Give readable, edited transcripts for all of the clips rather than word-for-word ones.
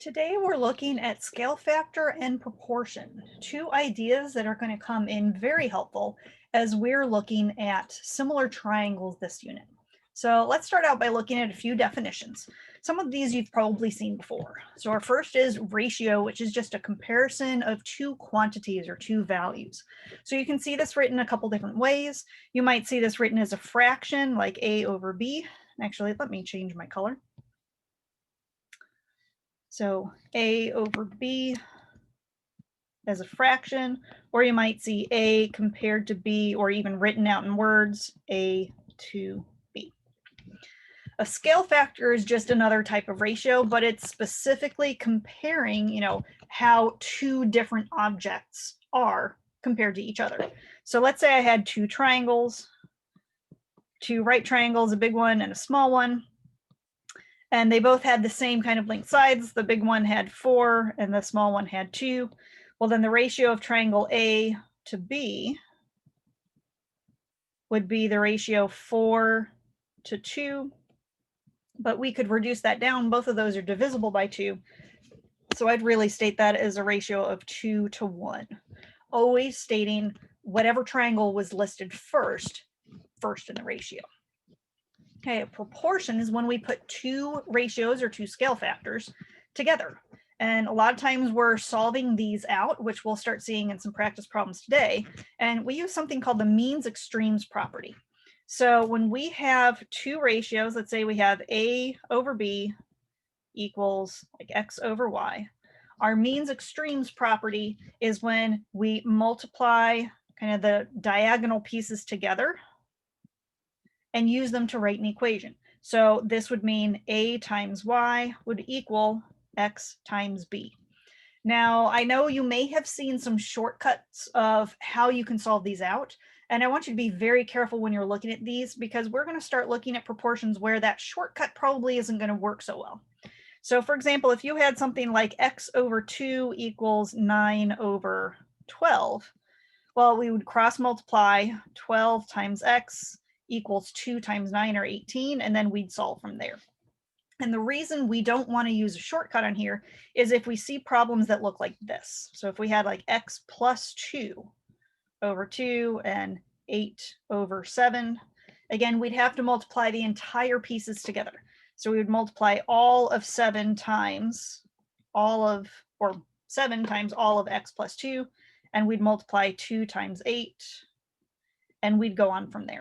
Today we're looking at scale factor and proportion, two ideas that are going to come in very helpful as we're looking at similar triangles this unit. So let's start out by looking at a few definitions. Some of these you've probably seen before. So our first is ratio, which is just a comparison of two quantities or two values. So you can see this written a couple different ways. You might see this written as a fraction like A over B. Actually, let me change my color. So A over B as a fraction, or you might see A compared to B, or even written out in words, A to B. A scale factor is just another type of ratio, but it's specifically comparing, how two different objects are compared to each other. So let's say I had two triangles, two right triangles, a big one and a small one. And they both had the same kind of length sides. The big one had 4 and the small one had 2. Well, then the ratio of triangle A to B would be the ratio 4 to 2. But we could reduce that down. Both of those are divisible by 2. So I'd really state that as a ratio of 2 to 1. Always stating whatever triangle was listed first in the ratio. Okay, a proportion is when we put two ratios or two scale factors together. And a lot of times we're solving these out, which we'll start seeing in some practice problems today. And we use something called the means extremes property. So when we have two ratios, let's say we have A over B equals like X over Y. Our means extremes property is when we multiply kind of the diagonal pieces together and use them to write an equation. So this would mean A times Y would equal X times B. Now, I know you may have seen some shortcuts of how you can solve these out. And I want you to be very careful when you're looking at these, because we're going to start looking at proportions where that shortcut probably isn't going to work so well. So for example, if you had something like X over 2 equals 9 over 12, well, we would cross multiply 12 times X equals 2 times 9 or 18, and then we'd solve from there. And the reason we don't want to use a shortcut on here is if we see problems that look like this. So if we had like X plus 2 over 2 and 8 over 7, again, we'd have to multiply the entire pieces together. So we would multiply all of 7 times all of, or 7 times all of X plus 2, and we'd multiply 2 times 8, and we'd go on from there.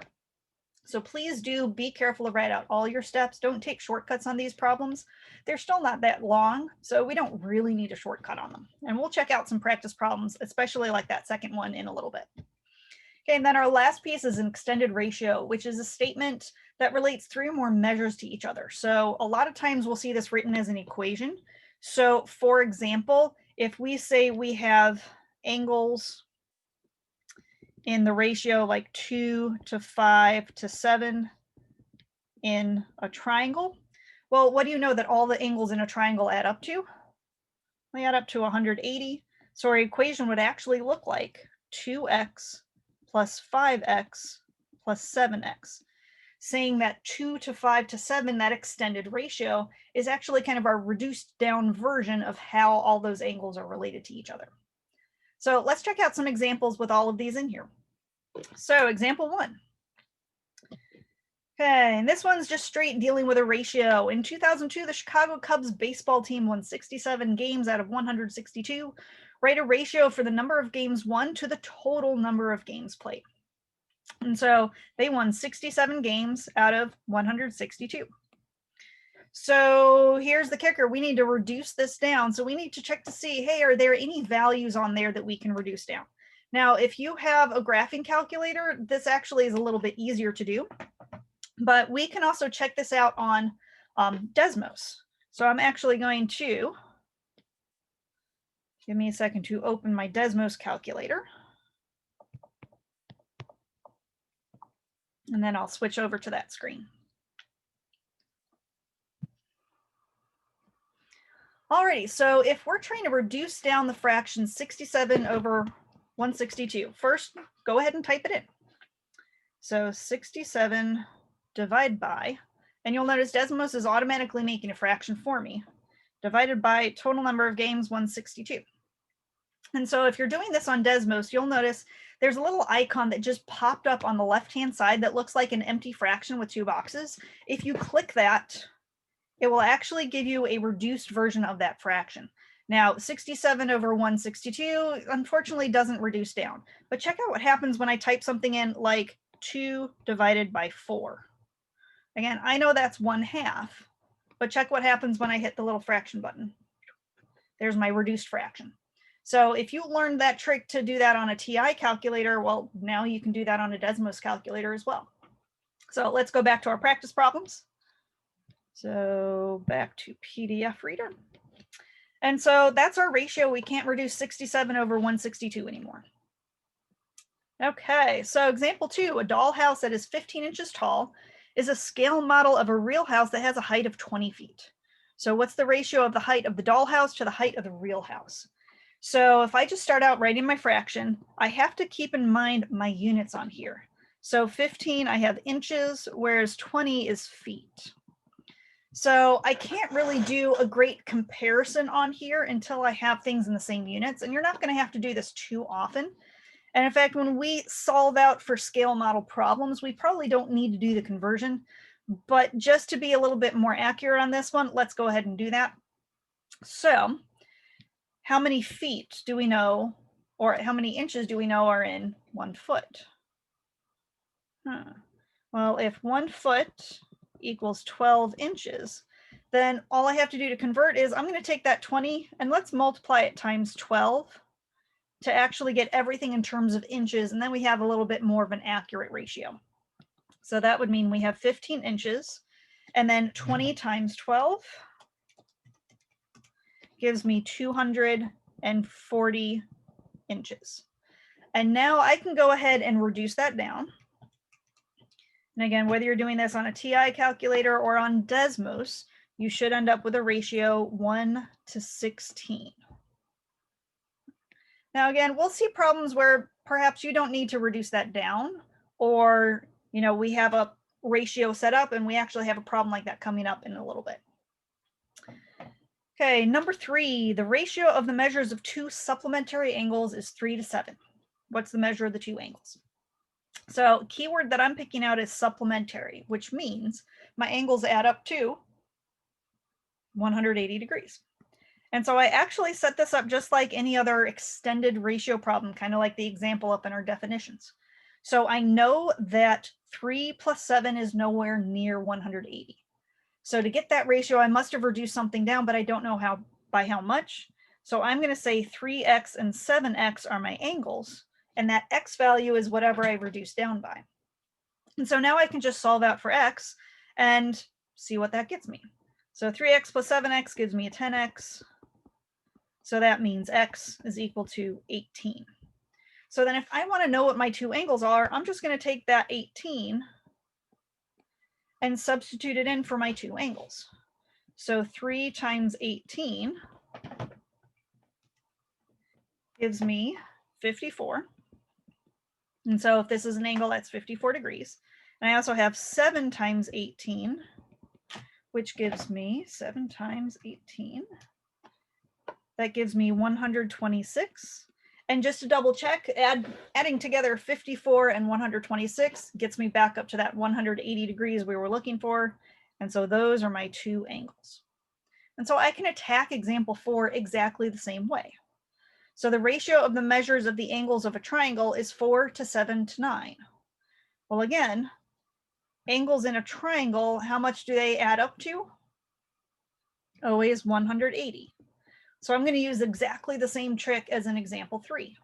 So please do be careful to write out all your steps. Don't take shortcuts on these problems. They're still not that long, so we don't really need a shortcut on them. And we'll check out some practice problems, especially like that second one, in a little bit. Okay, and then our last piece is an extended ratio, which is a statement that relates 3 or more measures to each other. So a lot of times we'll see this written as an equation. So for example, if we say we have angles in the ratio like 2 to 5 to 7 in a triangle. Well, what do you know that all the angles in a triangle add up to? They add up to 180. So our equation would actually look like 2x plus 5x plus 7x. Saying that 2 to 5 to 7, that extended ratio, is actually kind of our reduced down version of how all those angles are related to each other. So let's check out some examples with all of these in here. So example 1. Okay, and this one's just straight dealing with a ratio. In 2002, the Chicago Cubs baseball team won 67 games out of 162. Write a ratio for the number of games won to the total number of games played. And so they won 67 games out of 162. So here's the kicker. We need to reduce this down. So we need to check to see, hey, are there any values on there that we can reduce down? Now, if you have a graphing calculator, this actually is a little bit easier to do. But we can also check this out on Desmos. So I'm actually going to, give me a second to open my Desmos calculator. And then I'll switch over to that screen. Alrighty, so if we're trying to reduce down the fraction 67 over 162, first go ahead and type it in. So 67 divided by, and you'll notice Desmos is automatically making a fraction for me, divided by total number of games, 162. And so if you're doing this on Desmos, you'll notice there's a little icon that just popped up on the left-hand side that looks like an empty fraction with 2 boxes. If you click that, it will actually give you a reduced version of that fraction. Now, 67 over 162, unfortunately, doesn't reduce down. But check out what happens when I type something in like 2 divided by 4. Again, I know that's 1/2, but check what happens when I hit the little fraction button. There's my reduced fraction. So if you learned that trick to do that on a TI calculator, well, now you can do that on a Desmos calculator as well. So let's go back to our practice problems. So back to PDF Reader. And so that's our ratio. We can't reduce 67 over 162 anymore. Okay, so example 2, a dollhouse that is 15 inches tall is a scale model of a real house that has a height of 20 feet. So what's the ratio of the height of the dollhouse to the height of the real house? So if I just start out writing my fraction, I have to keep in mind my units on here. So 15, I have inches, whereas 20 is feet. So I can't really do a great comparison on here until I have things in the same units, and you're not going to have to do this too often. And in fact, when we solve out for scale model problems, we probably don't need to do the conversion, but just to be a little bit more accurate on this one, let's go ahead and do that. So how many feet do we know, or how many inches do we know are in 1 foot? Well, if 1 foot equals 12 inches, then all I have to do to convert is I'm going to take that 20 and let's multiply it times 12 to actually get everything in terms of inches, and then we have a little bit more of an accurate ratio. So that would mean we have 15 inches, and then 20 times 12 gives me 240 inches. And now I can go ahead and reduce that down. And again, whether you're doing this on a TI calculator or on Desmos, you should end up with a ratio 1:16. Now, again, we'll see problems where perhaps you don't need to reduce that down, or, we have a ratio set up and we actually have a problem like that coming up in a little bit. Okay, number 3, the ratio of the measures of 2 supplementary angles is 3:7. What's the measure of the 2 angles? So keyword that I'm picking out is supplementary, which means my angles add up to 180 degrees. And so I actually set this up just like any other extended ratio problem, kind of like the example up in our definitions. So I know that 3 plus 7 is nowhere near 180. So to get that ratio, I must have reduced something down, but I don't know by how much. So I'm going to say 3x and 7x are my angles, and that x value is whatever I reduced down by. And so now I can just solve out for x and see what that gets me. So 3x plus 7x gives me a 10x. So that means x is equal to 18. So then if I want to know what my 2 angles are, I'm just going to take that 18 and substitute it in for my 2 angles. So 3 times 18 gives me 54. And so if this is an angle, that's 54 degrees. And I also have 7 times 18, which gives me 7 times 18. That gives me 126. And just to double check, adding together 54 and 126 gets me back up to that 180 degrees we were looking for. And so those are my 2 angles. And so I can attack example 4 exactly the same way. So the ratio of the measures of the angles of a triangle is 4:7:9. Well, again, angles in a triangle, how much do they add up to? Always 180. So I'm going to use exactly the same trick as in example 3.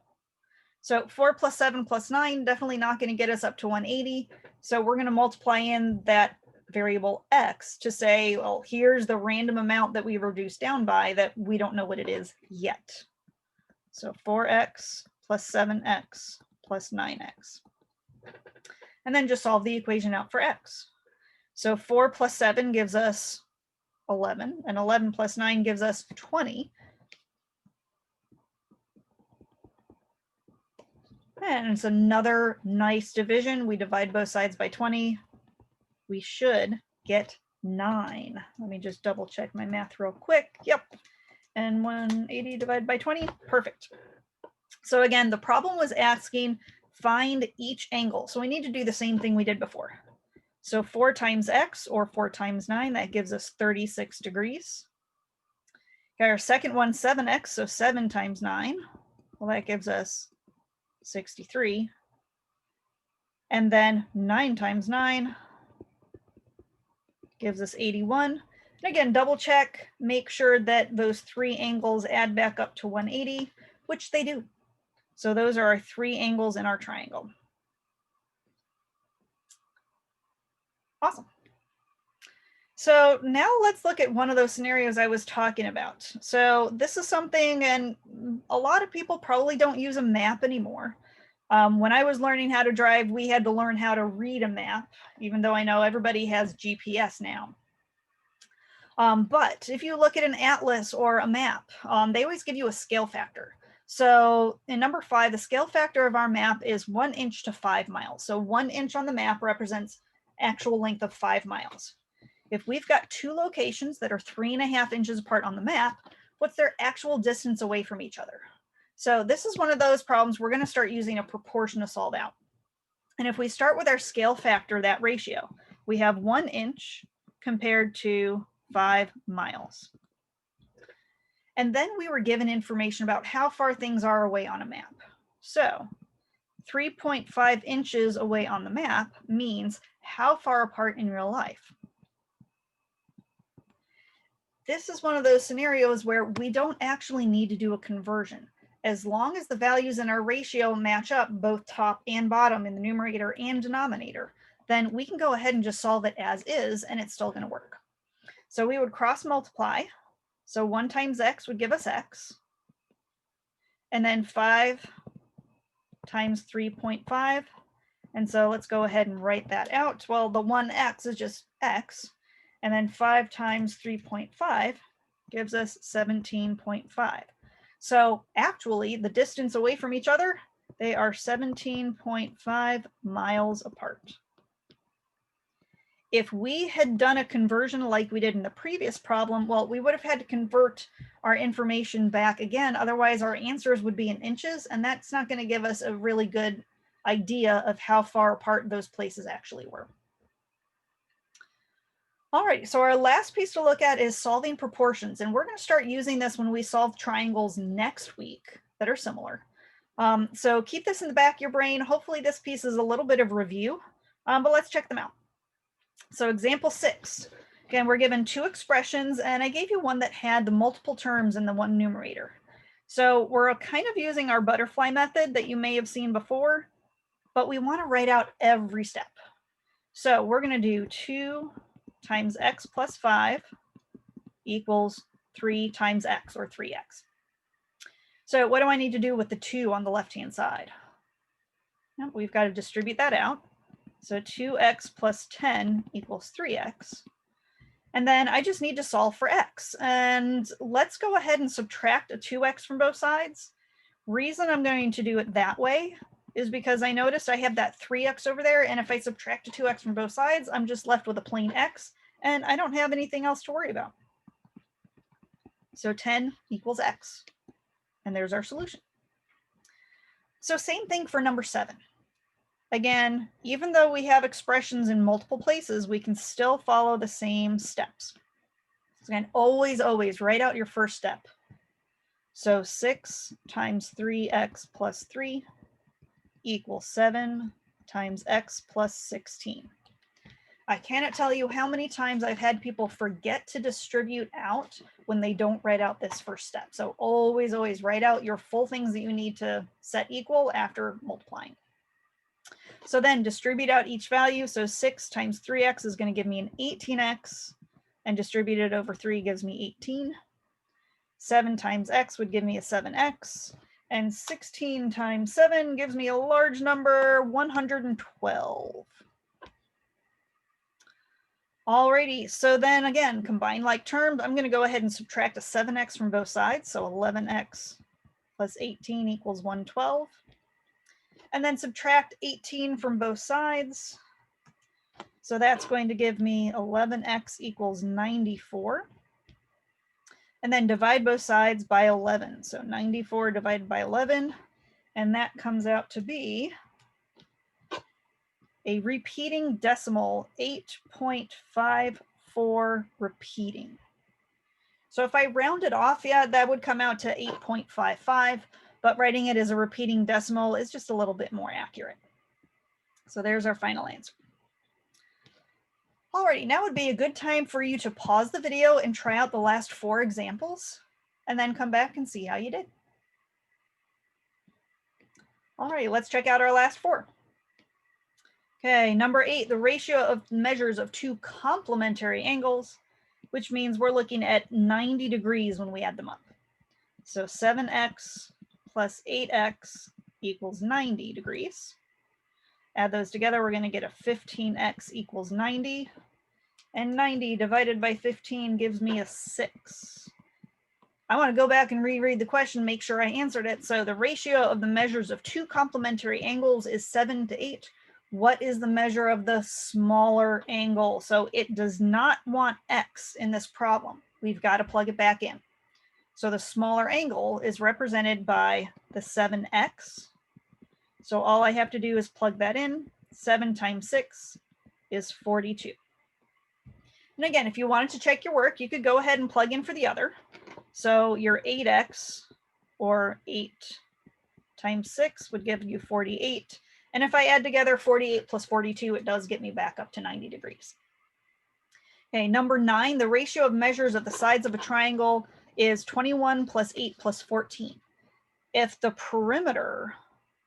So 4 plus 7 plus 9, definitely not going to get us up to 180. So we're going to multiply in that variable x to say, well, here's the random amount that we reduced down by that we don't know what it is yet. So 4x plus 7x plus 9x. And then just solve the equation out for x. So 4 plus 7 gives us 11, and 11 plus 9 gives us 20. And it's another nice division. We divide both sides by 20. We should get 9. Let me just double check my math real quick. Yep. And 180 divided by 20, perfect. So again, the problem was asking find each angle. So we need to do the same thing we did before. So 4 times x, or 4 times 9, that gives us 36 degrees. Okay, our second one, 7x, so 7 times 9, well, that gives us 63. And then 9 times 9 gives us 81. And again, double check, make sure that those 3 angles add back up to 180, which they do. So those are our 3 angles in our triangle. Awesome. So now let's look at one of those scenarios I was talking about. So this is something, and a lot of people probably don't use a map anymore. When I was learning how to drive, we had to learn how to read a map, even though I know everybody has GPS now. But if you look at an atlas or a map, they always give you a scale factor. So in number 5, the scale factor of our map is 1 inch to 5 miles. So 1 inch on the map represents actual length of 5 miles. If we've got 2 locations that are 3.5 inches apart on the map, what's their actual distance away from each other? So this is one of those problems we're going to start using a proportion to solve out. And if we start with our scale factor, that ratio, we have 1 inch compared to 5 miles. And then we were given information about how far things are away on a map. So 3.5 inches away on the map means how far apart in real life. This is one of those scenarios where we don't actually need to do a conversion. As long as the values in our ratio match up both top and bottom in the numerator and denominator, then we can go ahead and just solve it as is, and it's still going to work. So we would cross multiply. So 1 times x would give us x. And then 5 times 3.5. And so let's go ahead and write that out. Well, the 1x is just x. And then 5 times 3.5 gives us 17.5. So actually, the distance away from each other, they are 17.5 miles apart. If we had done a conversion like we did in the previous problem, well, we would have had to convert our information back again. Otherwise, our answers would be in inches, and that's not going to give us a really good idea of how far apart those places actually were. All right, so our last piece to look at is solving proportions, and we're going to start using this when we solve triangles next week that are similar. So keep this in the back of your brain. Hopefully this piece is a little bit of review, but let's check them out. So example 6, again, we're given 2 expressions, and I gave you one that had the multiple terms in the one numerator. So we're kind of using our butterfly method that you may have seen before, but we want to write out every step. So we're going to do 2 times x plus 5 equals 3 times x, or 3x. So what do I need to do with the 2 on the left-hand side? Well, we've got to distribute that out. So 2x plus 10 equals 3x. And then I just need to solve for x. And let's go ahead and subtract a 2x from both sides. Reason I'm going to do it that way is because I noticed I have that 3x over there, and if I subtract a 2x from both sides, I'm just left with a plain x, and I don't have anything else to worry about. So 10 equals x, and there's our solution. So same thing for number 7. Again, even though we have expressions in multiple places, we can still follow the same steps. So again, always write out your first step. So 6 times 3x plus 3 equals 7 times x plus 16. I cannot tell you how many times I've had people forget to distribute out when they don't write out this first step. So always write out your full things that you need to set equal after multiplying. So then distribute out each value. So 6 times 3x is going to give me an 18x, and distributed over 3 gives me 18. 7 times x would give me a 7x, and 16 times 7 gives me a large number, 112. Alrighty, so then again, combine like terms. I'm going to go ahead and subtract a 7x from both sides. So 11x plus 18 equals 112. And then subtract 18 from both sides. So that's going to give me 11x equals 94. And then divide both sides by 11. So 94 divided by 11, and that comes out to be a repeating decimal, 8.54 repeating. So if I round it off, yeah, that would come out to 8.55, but writing it as a repeating decimal is just a little bit more accurate. So there's our final answer. Alrighty, now would be a good time for you to pause the video and try out the last 4 examples, and then come back and see how you did. Alrighty, let's check out our last 4. Okay, number 8, the ratio of measures of 2 complementary angles, which means we're looking at 90 degrees when we add them up. So 7x plus 8x equals 90 degrees. Add those together, we're going to get a 15x equals 90. And 90 divided by 15 gives me a 6. I want to go back and reread the question, make sure I answered it. So the ratio of the measures of 2 complementary angles is 7 to 8. What is the measure of the smaller angle? So it does not want x in this problem. We've got to plug it back in. So the smaller angle is represented by the 7x. So all I have to do is plug that in. 7 times 6 is 42. And again, if you wanted to check your work, you could go ahead and plug in for the other. So your 8x, or 8 times 6, would give you 48. And if I add together 48 plus 42, it does get me back up to 90 degrees. Okay, number 9, the ratio of measures of the sides of a triangle is 21 plus 8 plus 14. If the perimeter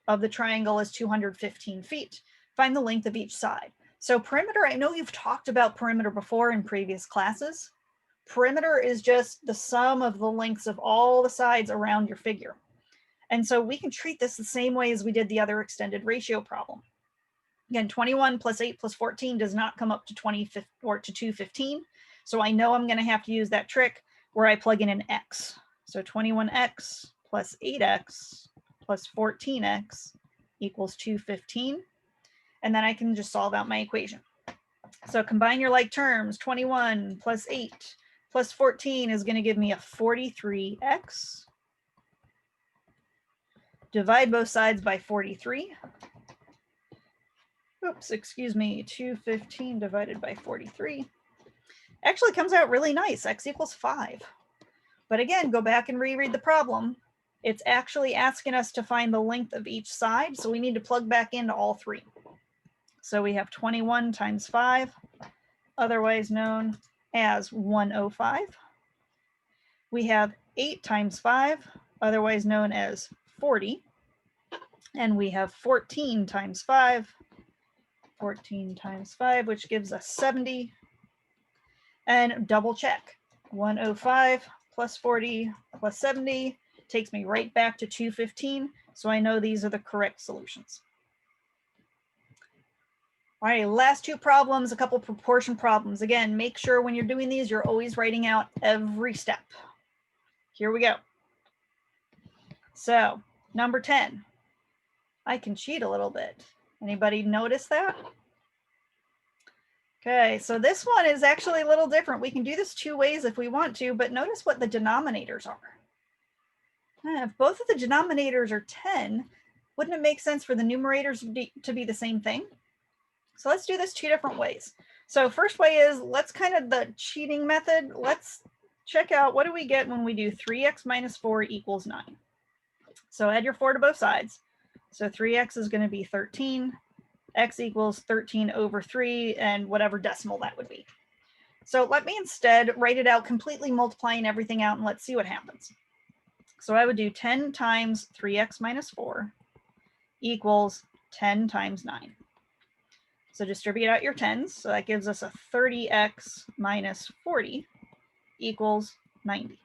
of the triangle is 215 feet, find the length of each side. So perimeter, I know you've talked about perimeter before in previous classes. Perimeter is just the sum of the lengths of all the sides around your figure. And so we can treat this the same way as we did the other extended ratio problem. Again, 21 plus 8 plus 14 does not come up to 20 or to 215. So I know I'm going to have to use that trick where I plug in an x. So 21x plus 8x plus 14x equals 215. And then I can just solve out my equation. So combine your like terms. 21 plus 8 plus 14 is going to give me a 43x. Divide both sides by 43. Oops, excuse me, 215 divided by 43. Actually comes out really nice, x equals 5. But again, go back and reread the problem. It's actually asking us to find the length of each side, so we need to plug back into all 3. So we have 21 times 5, otherwise known as 105. We have 8 times 5, otherwise known as 40. And we have 14 times 5, 14 times 5, which gives us 70. And double check. 105 plus 40 plus 70 takes me right back to 215. So I know these are the correct solutions. All right, last 2 problems, a couple proportion problems. Again, make sure when you're doing these, you're always writing out every step. Here we go. So number 10, I can cheat a little bit. Anybody notice that? Okay, so this one is actually a little different. We can do this 2 ways if we want to, but notice what the denominators are. If both of the denominators are 10, wouldn't it make sense for the numerators to be the same thing? So let's do this 2 different ways. So first way is, let's kind of the cheating method. Let's check out what do we get when we do 3x minus 4 equals 9. So add your 4 to both sides. So 3x is going to be 13. X equals 13 over 3 and whatever decimal that would be. So let me instead write it out completely, multiplying everything out, and let's see what happens. So I would do 10 times 3x minus 4 equals 10 times 9. So distribute out your 10s. So that gives us a 30x minus 40 equals 90.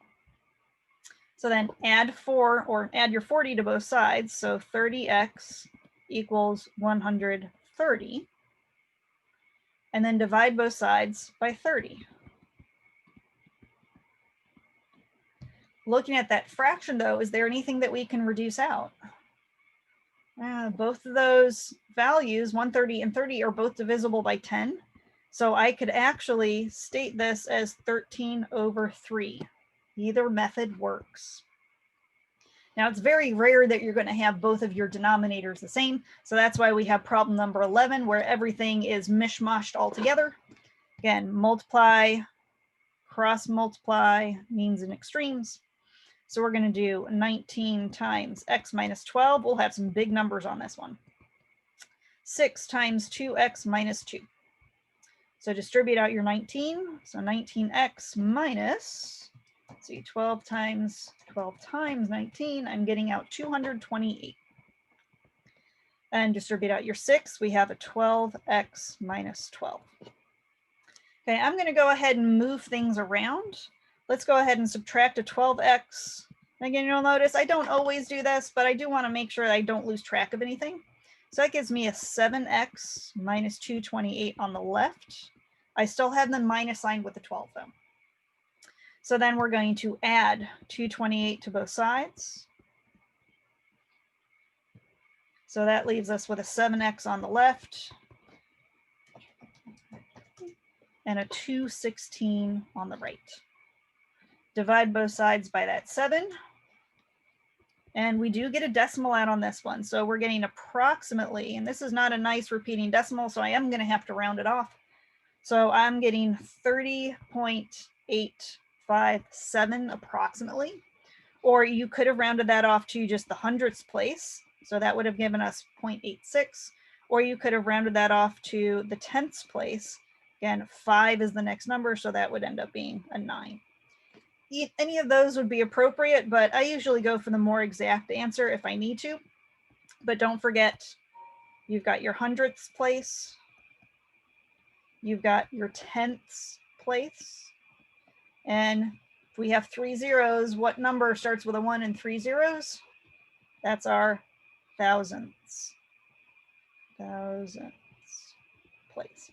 So then add 4 or add your 40 to both sides. So 30x equals 130. And then divide both sides by 30. Looking at that fraction though, is there anything that we can reduce out? Both of those values, 130 and 30, are both divisible by 10. So I could actually state this as 13/3. Either method works. Now, it's very rare that you're going to have both of your denominators the same. So that's why we have problem number 11, where everything is mishmashed all together. Again, multiply, cross multiply, means and extremes. So we're going to do 19 times x minus 12. We'll have some big numbers on this one. 6 times 2x minus 2. So distribute out your 19. So 19x minus, let's see, 12 times 19. I'm getting out 228. And distribute out your 6. We have a 12x minus 12. Okay, I'm going to go ahead and move things around. Let's go ahead and subtract a 12x. Again, you'll notice I don't always do this, but I do want to make sure I don't lose track of anything. So that gives me a 7x minus 228 on the left. I still have the minus sign with the 12 though. So then we're going to add 228 to both sides. So that leaves us with a 7x on the left and a 216 on the right. Divide both sides by that 7. And we do get a decimal out on this one. So we're getting approximately, and this is not a nice repeating decimal, so I am going to have to round it off. So I'm getting 30.857 approximately. Or you could have rounded that off to just the hundredths place. So that would have given us 0.86. Or you could have rounded that off to the tenths place. Again, 5 is the next number, so that would end up being a 9. Any of those would be appropriate, but I usually go for the more exact answer if I need to. But don't forget, you've got your hundredths place, you've got your tenths place, and if we have 3 zeros, what number starts with a 1 and 3 zeros? That's our thousandths place.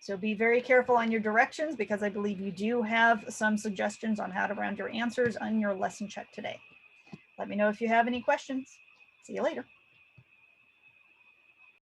So be very careful on your directions, because I believe you do have some suggestions on how to round your answers on your lesson check today. Let me know if you have any questions. See you later.